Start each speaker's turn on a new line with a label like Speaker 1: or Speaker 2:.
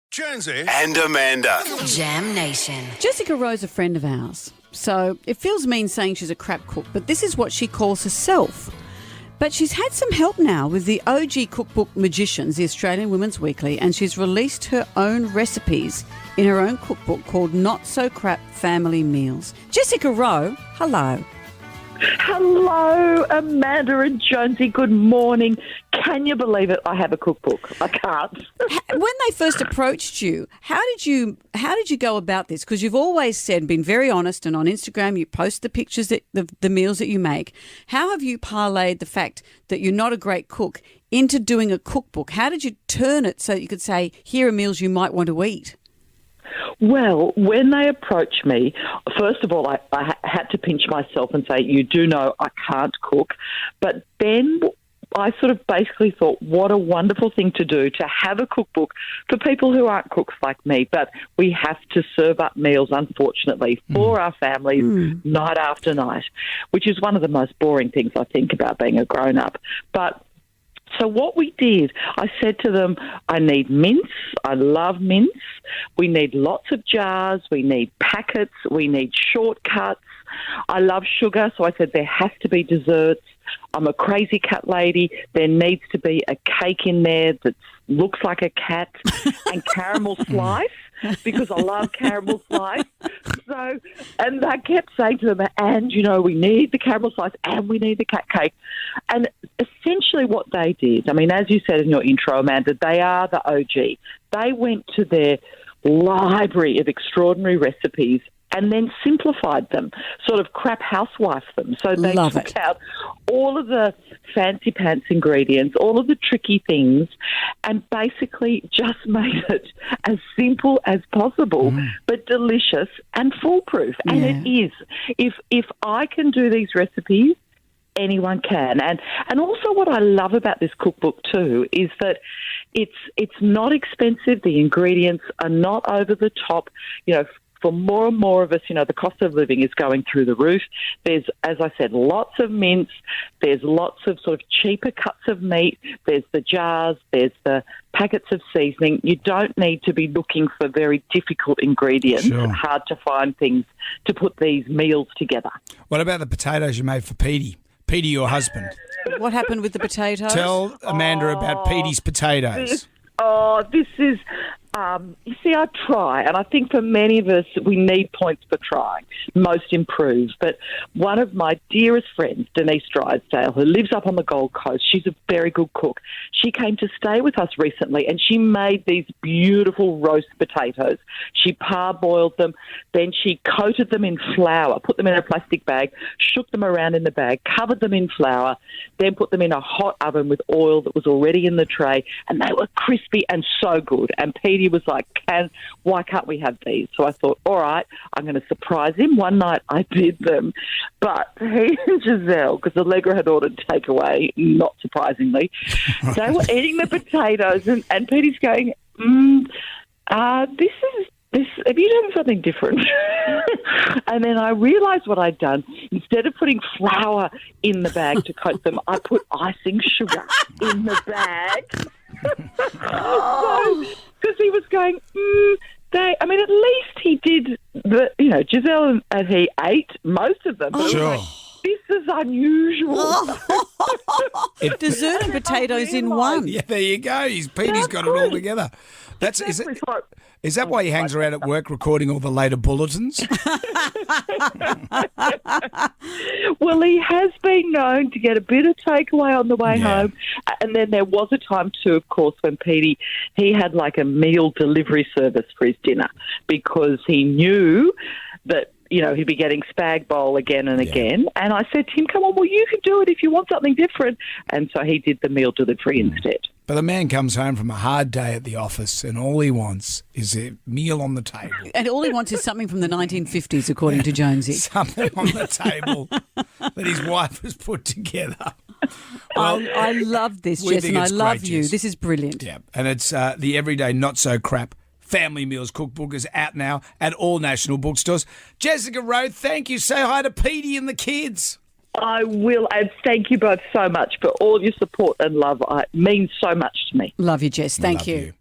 Speaker 1: Jonesy and Amanda.
Speaker 2: Jam Nation.
Speaker 3: Jessica Rowe's a friend of ours, so it feels mean saying she's a crap cook, but this is what she calls herself. But she's had some help now with the OG cookbook Magicians, the Australian Women's Weekly, and she's released her own recipes in her own cookbook called Not So Crap Family Meals. Jessica Rowe, hello.
Speaker 4: Hello, Amanda and Jonesy. Good morning. Can you believe it? I have a cookbook. I can't.
Speaker 3: When they first approached you, how did you go about this? Because you've always said, been very honest, and on Instagram you post the pictures that the meals that you make. How have you parlayed the fact that you're not a great cook into doing a cookbook? How did you turn it so that you could say, here are meals you might want to eat?
Speaker 4: Well, when they approached me, first of all, I had to pinch myself and say, you do know I can't cook. But then I sort of basically thought, what a wonderful thing to do, to have a cookbook for people who aren't cooks like me. But we have to serve up meals, unfortunately, for our families night after night, which is one of the most boring things I think about being a grown-up. But so what we did, I said to them, I need mince. I love mince. We need lots of jars. We need packets. We need shortcuts. I love sugar, so I said there has to be desserts. I'm a crazy cat lady. There needs to be a cake in there that looks like a cat and caramel slice, because I love caramel slice. So, and I kept saying to them, and, you know, we need the caramel slice and we need the cat cake. And essentially what they did, I mean, as you said in your intro, Amanda, they are the OG. They went to their library of extraordinary recipes and then simplified them, sort of crap housewife them. So they took out all of the fancy pants ingredients, all of the tricky things, and basically just made it as simple as possible, but delicious and foolproof. And it is. If I can do these recipes, anyone can. And also what I love about this cookbook too is that it's not expensive. The ingredients are not over the top. You know, for more and more of us, you know, the cost of living is going through the roof. There's, as I said, lots of mince. There's lots of sort of cheaper cuts of meat. There's the jars. There's the packets of seasoning. You don't need to be looking for very difficult ingredients and hard to find things to put these meals together.
Speaker 5: What about the potatoes you made for Petey? Petey, your husband.
Speaker 3: What happened with the potatoes?
Speaker 5: Tell Amanda about Petey's potatoes.
Speaker 4: This is... you see, I try, and I think for many of us, we need points for trying, most improved. But one of my dearest friends, Denise Drysdale, who lives up on the Gold Coast, she's a very good cook. She came to stay with us recently, and she made these beautiful roast potatoes. She parboiled them, then she coated them in flour, put them in a plastic bag, shook them around in the bag, covered them in flour, then put them in a hot oven with oil that was already in the tray, and they were crispy and so good. And Petey was like, why can't we have these? So I thought, all right, I'm going to surprise him. One night I did them, but he and Giselle, because Allegra had ordered takeaway, not surprisingly, they were eating the potatoes, and Petey's going, this, have you done something different? And then I realised what I'd done. Instead of putting flour in the bag to coat them, I put icing sugar in the bag. Because he was going, at least he did, Giselle and he ate most of them. But
Speaker 5: Sure.
Speaker 4: This is unusual.
Speaker 3: Dessert and potatoes in one.
Speaker 5: Yeah, there you go. Petey's got it all together. Is that why he hangs around at work recording all the later bulletins?
Speaker 4: Well, he has been known to get a bit of takeaway on the way home. And then there was a time too, of course, when he had like a meal delivery service for his dinner, because he knew that, you know, he'd be getting spag bowl again and again. And I said to him, come on, well, you can do it if you want something different. And so he did the meal delivery instead.
Speaker 5: But the man comes home from a hard day at the office and all he wants is a meal on the table.
Speaker 3: And all he wants is something from the 1950s, according to Jonesy.
Speaker 5: Something on the table that his wife has put together. Well,
Speaker 3: I love this, Jess, and I love you. This is brilliant.
Speaker 5: Yeah, and it's the Everyday Not So Crap Family Meals Cookbook is out now at all national bookstores. Jessica Rowe, thank you. Say hi to Petey and the kids.
Speaker 4: I will, and thank you both so much for all your support and love. It means so much to me.
Speaker 3: Love you, Jess. Thank
Speaker 5: Love
Speaker 3: you.
Speaker 5: you.